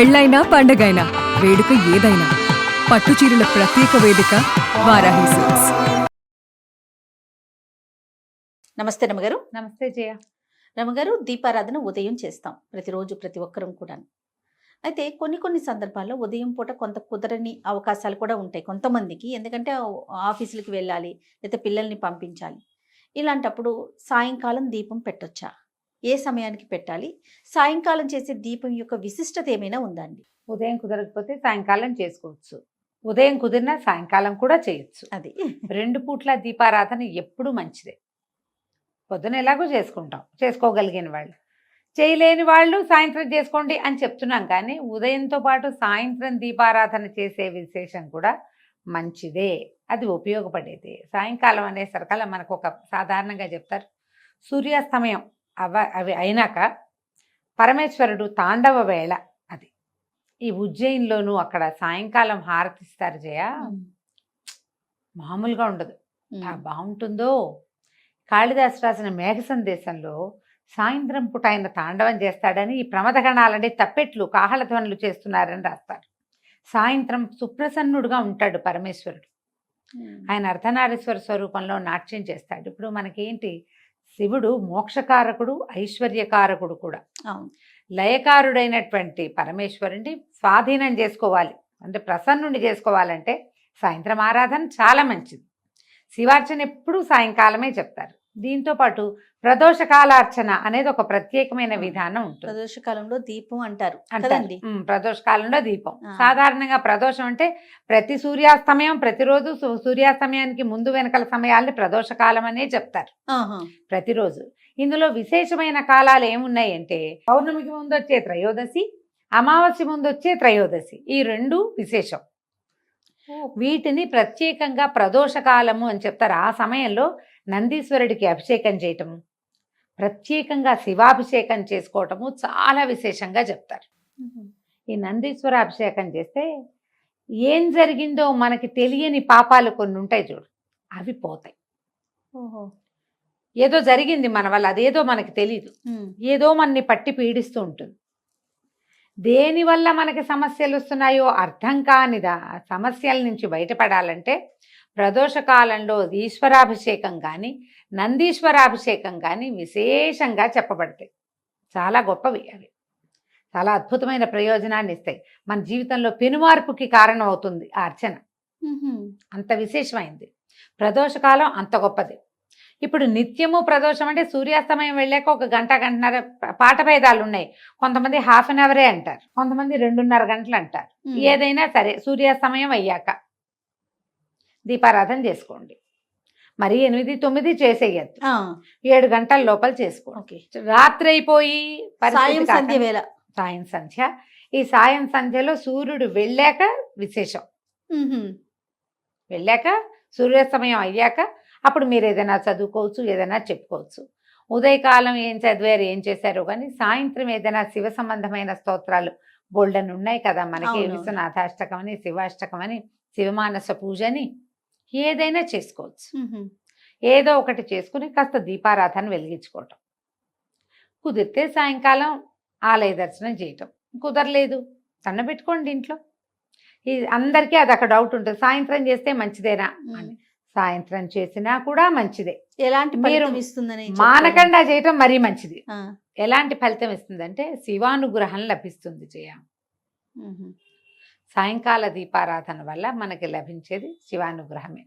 పెళ్ళైనా పండగైనా వేడుక ఏదైనా పట్టు చీరల ప్రత్యేక వేదిక వారాహి సిల్క్స్. నమస్తే రమగారు. నమస్తే జయ. రమగారు, దీపారాధన ఉదయం చేస్తాం ప్రతిరోజు, ప్రతి ఒక్కరం కూడా. అయితే కొన్ని సందర్భాల్లో ఉదయం పూట కొంత కుదరని అవకాశాలు కూడా ఉంటాయి కొంతమందికి. ఎందుకంటే ఆఫీసులకి వెళ్ళాలి, లేదా పిల్లల్ని పంపించాలి. ఇలాంటప్పుడు సాయంకాలం దీపం పెట్టొచ్చా? ఏ సమయానికి పెట్టాలి? సాయంకాలం చేసే దీపం యొక్క విశిష్టత ఏమైనా ఉందా అండి? ఉదయం కుదరకపోతే సాయంకాలం చేసుకోవచ్చు, ఉదయం కుదిరినా సాయంకాలం కూడా చేయొచ్చు. అది 2 పూట్ల దీపారాధన ఎప్పుడు మంచిదే. పొద్దున ఎలాగో చేసుకుంటాం, చేసుకోగలిగిన వాళ్ళు. చేయలేని వాళ్ళు సాయంత్రం చేసుకోండి అని చెప్తున్నాం, కానీ ఉదయంతో పాటు సాయంత్రం దీపారాధన చేసే విశేషం కూడా మంచిదే, అది ఉపయోగపడేది. సాయంకాలం అనేసరికల్లా మనకు ఒక సాధారణంగా చెప్తారు, సూర్యాస్తమయం అవి అయినాక పరమేశ్వరుడు తాండవ వేళ అది. ఈ ఉజ్జయిన్లోనూ అక్కడ సాయంకాలం హారతిస్తారు జయ, మామూలుగా ఉండదు. బాగుంటుందో. కాళిదాసు రాసిన మేఘ సందేశంలో సాయంత్రం పూట ఆయన తాండవం చేస్తాడని, ఈ ప్రమదగణాలని తప్పెట్లు కాహళధ్వనులు చేస్తున్నారని రాస్తారు. సాయంత్రం సుప్రసన్నుడుగా ఉంటాడు పరమేశ్వరుడు. ఆయన అర్ధనారీశ్వర స్వరూపంలో నాట్యం చేస్తాడు. ఇప్పుడు మనకేంటి, శివుడు మోక్షకారకుడు, ఐశ్వర్యకారకుడు కూడా. లయకారుడైనటువంటి పరమేశ్వరుని స్వాధీనం చేసుకోవాలి అంటే, ప్రసన్నుని చేసుకోవాలంటే సాయంత్రం ఆరాధన చాలా మంచిది. శివార్చన ఎప్పుడూ సాయంకాలమే చెప్తారు. దీంతో పాటు ప్రదోషకాలార్చన అనేది ఒక ప్రత్యేకమైన విధానం ఉంటుంది. ప్రదోషకాలంలో దీపం అంటారు. ప్రదోషకాలంలో దీపం. సాధారణంగా ప్రదోషం అంటే ప్రతి సూర్యాస్తమయం, ప్రతిరోజు సూర్యాస్తమయానికి ముందు వెనకల సమయాల్ని ప్రదోషకాలం అనే చెప్తారు ప్రతిరోజు. ఇందులో విశేషమైన కాలాలు ఏమున్నాయి అంటే, పౌర్ణమికి ముందు వచ్చే త్రయోదశి, అమావాస్య ముందు వచ్చే త్రయోదశి, ఈ 2 విశేషం. వీటిని ప్రత్యేకంగా ప్రదోషకాలము అని చెప్తారు. ఆ సమయంలో నందీశ్వరుడికి అభిషేకం చేయటము, ప్రత్యేకంగా శివాభిషేకం చేసుకోవటము చాలా విశేషంగా చెప్తారు. ఈ నందీశ్వర అభిషేకం చేస్తే ఏం జరిగిందో మనకి తెలియని పాపాలు కొన్ని ఉంటాయి చూడు, అవి పోతాయి. ఏదో జరిగింది మన వల్ల, అదేదో మనకి తెలీదు, ఏదో మనని పట్టి పీడిస్తూ ఉంటుంది. దేనివల్ల మనకి సమస్యలు వస్తున్నాయో అర్థం కానిదా సమస్యల నుంచి బయటపడాలంటే ప్రదోషకాలంలో ఈశ్వరాభిషేకం కానీ నందీశ్వరాభిషేకం కానీ విశేషంగా చెప్పబడతాయి. చాలా గొప్పవి అవి, చాలా అద్భుతమైన ప్రయోజనాన్ని ఇస్తాయి. మన జీవితంలో పెనుమార్పుకి కారణం అవుతుంది ఆ అర్చన. అంత విశేషమైంది ప్రదోషకాలం, అంత గొప్పది. ఇప్పుడు నిత్యము ప్రదోషం అంటే సూర్యాస్తమయం వెళ్ళాక 1 గంట, గంటన్నర పాట భేదాలు ఉన్నాయి. కొంతమంది ½ అన్ అవరే అంటారు, కొంతమంది 2.5 గంటలు అంటారు. ఏదైనా సరే సూర్యాస్తమయం అయ్యాక దీపారాధన చేసుకోండి. మరి 8, 9 చేసేయద్దు, 7 గంటల లోపల చేసుకోండి. రాత్రి అయిపోయి సాయం సంధ్య, ఈ సాయం సంధ్యలో సూర్యుడు వెళ్ళాక విశేషం. వెళ్ళాక సూర్యాస్తమయం అయ్యాక అప్పుడు మీరు ఏదైనా చదువుకోవచ్చు, ఏదైనా చెప్పుకోవచ్చు. ఉదయకాలం ఏం చదివారు, ఏం చేశారో కానీ సాయంత్రం ఏదైనా శివ సంబంధమైన స్తోత్రాలు బోల్డన్ ఉన్నాయి కదా మనకి. విశ్వనాథాష్టకం అని, శివాష్టకం అని, శివమానస పూజ అని ఏదైనా చేసుకోవచ్చు. ఏదో ఒకటి చేసుకుని కాస్త దీపారాధన వెలిగించుకోవటం. కుదిరితే సాయంకాలం ఆలయ దర్శనం చేయటం, కుదరలేదు పెట్టుకోండి ఇంట్లో. అందరికీ అది అక్కడ డౌట్ ఉంటుంది, సాయంత్రం చేస్తే మంచిదేనా అని. సాయంత్రం చేసినా కూడా మంచిదే. ఎలాంటి మీరు మానకుండా చేయటం మరీ మంచిది. ఎలాంటి ఫలితం ఇస్తుందంటే శివానుగ్రహం లభిస్తుంది జయ. సాయంకాల దీపారాధన వల్ల మనకి లభించేది శివానుగ్రహమే.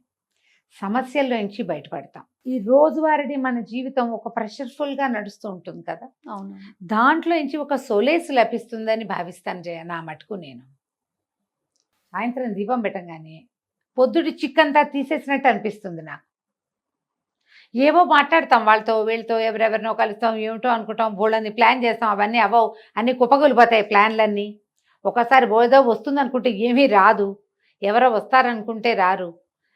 సమస్యల నుంచి బయటపడతాం. ఈ రోజువారీ మన జీవితం ఒక ప్రెషర్ఫుల్గా నడుస్తూ ఉంటుంది కదా, దాంట్లో నుంచి ఒక సొలేస్ లభిస్తుందని భావిస్తాను జయ. నా మటుకు నేను సాయంత్రం దీపం పెట్టగానే పొద్దుటి చిక్కంతా తీసేసినట్టు అనిపిస్తుంది నాకు. ఏవో మాట్లాడతాం వాళ్ళతో వీళ్ళతో, ఎవరెవరినో కలుస్తాం, ఏమిటో అనుకుంటాం, బోళ్ళని ప్లాన్ చేస్తాం, అవన్నీ అవ్వవు, అన్నీ కుప్పగొలిపోతాయి ప్లాన్లన్నీ. ఒకసారి ఏదో వస్తుంది అనుకుంటే ఏమీ రాదు, ఎవరో వస్తారనుకుంటే రారు,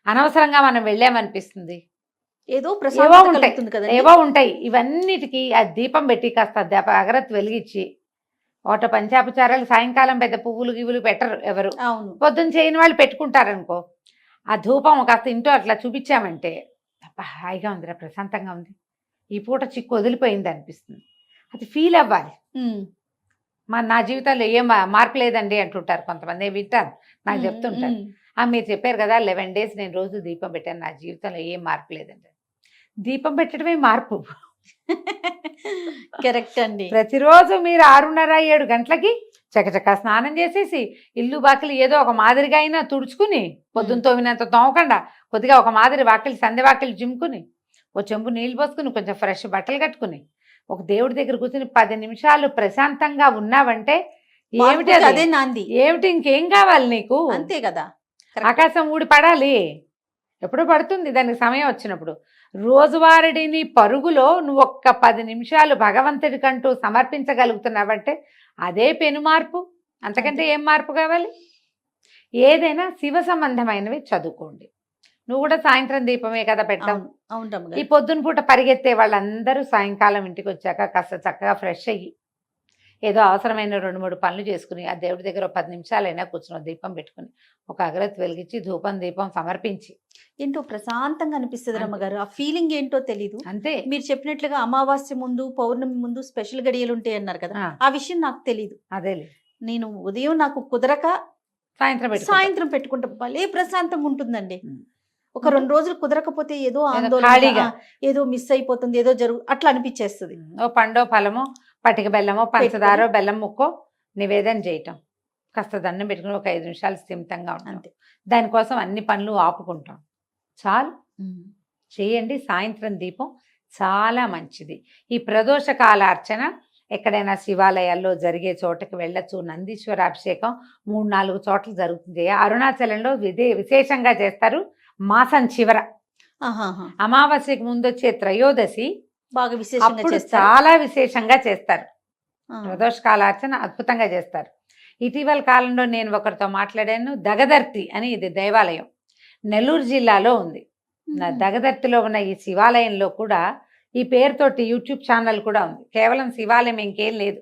అనవసరంగా మనం వెళ్ళామనిపిస్తుంది. ఏవో ఉంటాయి. ఇవన్నిటికీ ఆ దీపం పెట్టి కాస్త అగరత్ వెలిగించి, ఒకట పంచాపచారాలు సాయంకాలం పెద్ద పువ్వులు గివ్వులు పెట్టరు ఎవరు, పొద్దున్న చేయని వాళ్ళు పెట్టుకుంటారనుకో. ఆ ధూపం కాస్త ఇంట్లో అట్లా చూపించామంటే హాయిగా ఉందిరా, ప్రశాంతంగా ఉంది, ఈ పూట చిక్కు వదిలిపోయింది అనిపిస్తుంది. అది ఫీల్ అవ్వాలి. నా జీవితంలో ఏం మార్పు లేదండి అంటుంటారు కొంతమంది, వింటారు నాకు చెప్తుంటారు. మీరు చెప్పారు కదా 11 days నేను రోజు దీపం పెట్టాను, నా జీవితంలో ఏం మార్పు లేదండి. దీపం పెట్టడమే మార్పు. కరెక్ట్ అండి. ప్రతిరోజు మీరు 6:30-7 గంటలకి చకచకా స్నానం చేసేసి ఇల్లు బాకిలి ఏదో ఒక మాదిరిగా అయినా తుడుచుకుని, పొద్దున్న తోమినంత తోమకుండా కొద్దిగా ఒక మాదిరి వాకిలి సంధ్య వాకిలి జిమ్ముకుని, ఓ చెంబు నీళ్ళు పోసుకుని, కొంచెం ఫ్రెష్ బట్టలు కట్టుకుని, ఒక దేవుడి దగ్గర కూర్చుని 10 నిమిషాలు ప్రశాంతంగా ఉన్నావంటే ఏమిటి మార్పుకి అది? అదే నాంది. ఏమిటి ఇంకేం కావాలి నీకు? అంతే కదా. ఆకాశం ఊడి పడాలి, ఎప్పుడు పడుతుంది దానికి సమయం వచ్చినప్పుడు. రోజువారీని పరుగులో నువ్వు ఒక్క 10 నిమిషాలు భగవంతుడికంటూ సమర్పించగలుగుతున్నావంటే అదే పెను మార్పు. అంతకంటే ఏం మార్పు కావాలి? ఏదైనా శివ సంబంధమైనవి చదువుకోండి. నువ్వు కూడా సాయంత్రం దీపమే కదా పెట్టావు. అవును ఈ రమ్మగారు. పొద్దున పూట పరిగెత్తే వాళ్ళందరూ సాయంకాలం ఇంటికి వచ్చాక కాస్త చక్కగా ఫ్రెష్ అయ్యి ఏదో అవసరమైన 2-3 పనులు చేసుకుని ఆ దేవుడి దగ్గర ఒక 10 నిమిషాలైనా కూర్చుని దీపం పెట్టుకుని ఒక అగరత్తి వెలిగించి ధూపం దీపం సమర్పించి ఏంటో ప్రశాంతంగా అనిపిస్తుంది అంతే. రమ్మగారు. ఆ ఫీలింగ్ ఏంటో తెలీదు. అంతే. మీరు చెప్పినట్లుగా అమావాస్య ముందు పౌర్ణమి ముందు స్పెషల్ గడియలు ఉంటాయి అన్నారు కదా, ఆ, ఆ విషయం నాకు తెలీదు. అదేలే నేను ఉదయం నాకు కుదరక సాయంత్రం పెట్టుకుంటా. సాయంత్రం పెట్టుకుంటా భలే ప్రశాంతంగా ఉంటుందండి. ఉమ్. ఒక 2 రోజులు కుదరకపోతే ఏదో ఆందోళన, ఖాళీగా. ఏదో మిస్ అయిపోతుంది, ఏదో అట్లా అనిపించేస్తుంది. ఓ పండో ఫలమో పటిక బెల్లమో పంచదారో బెల్లం ముక్కో నివేదన చేయటం, కాస్త దండం పెట్టుకుని ఒక 5 నిమిషాలు స్థిమితంగా ఉంటాం. అంతే. దానికోసం అన్ని పనులు ఆపుకుంటాం. చాలు, చేయండి. సాయంత్రం దీపం చాలా మంచిది. ఈ ప్రదోష కాల అర్చన ఎక్కడైనా శివాలయాల్లో జరిగే చోటకి వెళ్ళచ్చు. నందీశ్వర అభిషేకం 3-4 చోట్ల జరుగుతుంది. అరుణాచలంలో విశేషంగా చేస్తారు. మాసం చివర ఆహాహా. అమావాస్యకు ముందు వచ్చే త్రయోదశి బాగా విశేషంగా అప్పుడు చేస్తారు. చాలా విశేషంగా చేస్తారు. ఆ. ప్రదోష కాలార్చన అద్భుతంగా చేస్తారు. ఇటీవల కాలంలో నేను ఒకరితో మాట్లాడాను. దగదర్తి అని ఇది దేవాలయం నెల్లూరు జిల్లాలో ఉంది. దగదర్తిలో ఉన్న ఈ శివాలయంలో కూడా ఈ పేరుతోటి యూట్యూబ్ ఛానల్ కూడా ఉంది. కేవలం శివాలయం ఇంకేం లేదు.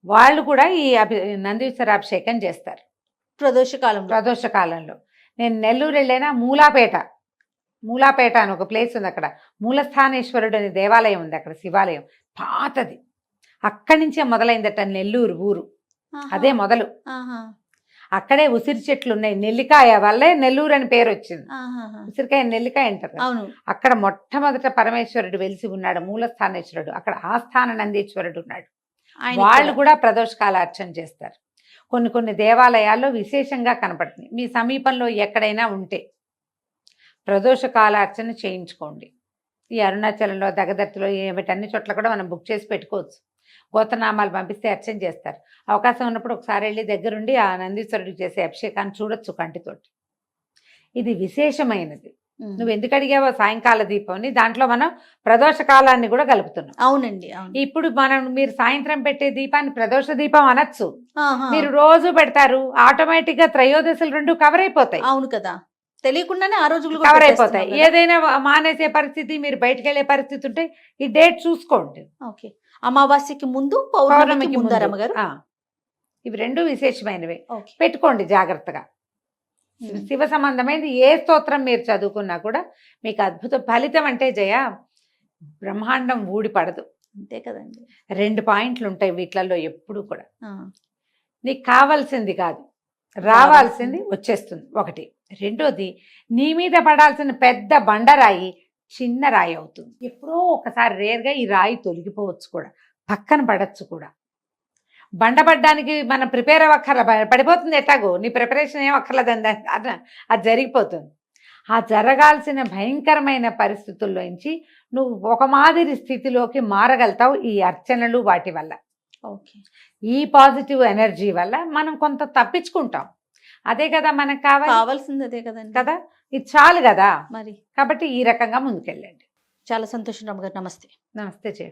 వాళ్ళు కూడా ఈ నందీశ్వర అభిషేకం చేస్తారు ప్రదోష కాలంలో. ప్రదోష కాలంలో. నేను నెల్లూరు వెళ్ళైనా మూలాపేట అని ఒక ప్లేస్ ఉంది. అక్కడ మూలస్థానేశ్వరుడు అనే దేవాలయం ఉంది. అక్కడ శివాలయం పాతది. అక్కడి నుంచే మొదలైందట నెల్లూరు ఊరు. అదే మొదలు. అక్కడే ఉసిరి చెట్లు ఉన్నాయి. నెల్లికాయ వల్లే నెల్లూరు అని పేరు వచ్చింది. ఉసిరికాయ నెల్లికాయ అంటారు. అవును. అక్కడ మొట్టమొదట పరమేశ్వరుడు వెలిసి ఉన్నాడు, మూలస్థానేశ్వరుడు. అక్కడ ఆస్థాన నందీశ్వరుడు ఉన్నాడు. వాళ్ళు కూడా ప్రదోషకాల అర్చన చేస్తారు. కొన్ని దేవాలయాల్లో విశేషంగా కనపడుతుంది. మీ సమీపంలో ఎక్కడైనా ఉంటే ప్రదోషకాల అర్చన చేయించుకోండి. ఈ అరుణాచలంలో దగదర్తిలో వీటన్ని చోట్ల కూడా మనం బుక్ చేసి పెట్టుకోవచ్చు. గోత్రనామాలు పంపిస్తే అర్చన చేస్తారు. అవకాశం ఉన్నప్పుడు ఒకసారి వెళ్ళి దగ్గరుండి ఆ నందీశ్వరుడికి చేసే అభిషేకాన్ని చూడొచ్చు కంటితోటి. ఇది విశేషమైనది. నువ్వు ఎందుకు అడిగావో సాయంకాల దీపంని, దాంట్లో మనం ప్రదోష కాలాన్ని కూడా కలుపుతున్నాం. అవునండి. ఇప్పుడు మీరు సాయంత్రం పెట్టే దీపాన్ని ప్రదోష దీపం అనొచ్చు. ఆహా. మీరు రోజు పెడతారు, ఆటోమేటిక్ గా త్రయోదశులు 2 కవర్ అయిపోతాయి. అవును కదా, తెలియకుండానే ఆ రోజులు కవర్ అయిపోతాయి. ఏదైనా మానేసే పరిస్థితి, మీరు బయటకు వెళ్ళే పరిస్థితి ఉంటే ఈ డేట్ చూసుకోండి. ఓకే. అమావాస్యకి ముందు పౌర్ణమికి ముందు రమ్మగారు. ఇవి 2 విశేషమైనవి. ఓకే. పెట్టుకోండి జాగ్రత్తగా. శివ సంబంధమైనది ఏ స్తోత్రం మీరు చదువుకున్నా కూడా మీకు అద్భుత ఫలితం. అంటే జయ, బ్రహ్మాండం ఊడి పడదు. అంతే కదండి. 2 పాయింట్లు ఉంటాయి వీటిలలో ఎప్పుడు కూడా. నీకు కావాల్సింది కాదు, రావాల్సింది వచ్చేస్తుంది. 1. 2ది, నీ మీద పడాల్సిన పెద్ద బండరాయి చిన్న రాయి అవుతుంది. ఎప్పుడో ఒకసారి రేర్గా ఈ రాయి తొలగిపోవచ్చు కూడా, పక్కన పడచ్చు కూడా. బండపడ్డానికి మనం ప్రిపేర్ అవ్వక్కర్ల, పడిపోతుంది ఎట్లాగో. నీ ప్రిపరేషన్ ఏం అక్కర్లేదండి, అది జరిగిపోతుంది. ఆ జరగాల్సిన భయంకరమైన పరిస్థితుల్లోంచి నువ్వు ఒక మాదిరి స్థితిలోకి మారగలుగుతావు ఈ అర్చనలు వాటి వల్ల. ఓకే. ఈ పాజిటివ్ ఎనర్జీ వల్ల మనం కొంత తప్పించుకుంటాం. అదే కదా మనకు కావాల్సింది, అదే కదండి కదా. ఇది చాలు కదా మరి. కాబట్టి ఈ రకంగా ముందుకెళ్ళండి. చాలా సంతోషం రమ్మగారు. నమస్తే. నమస్తే.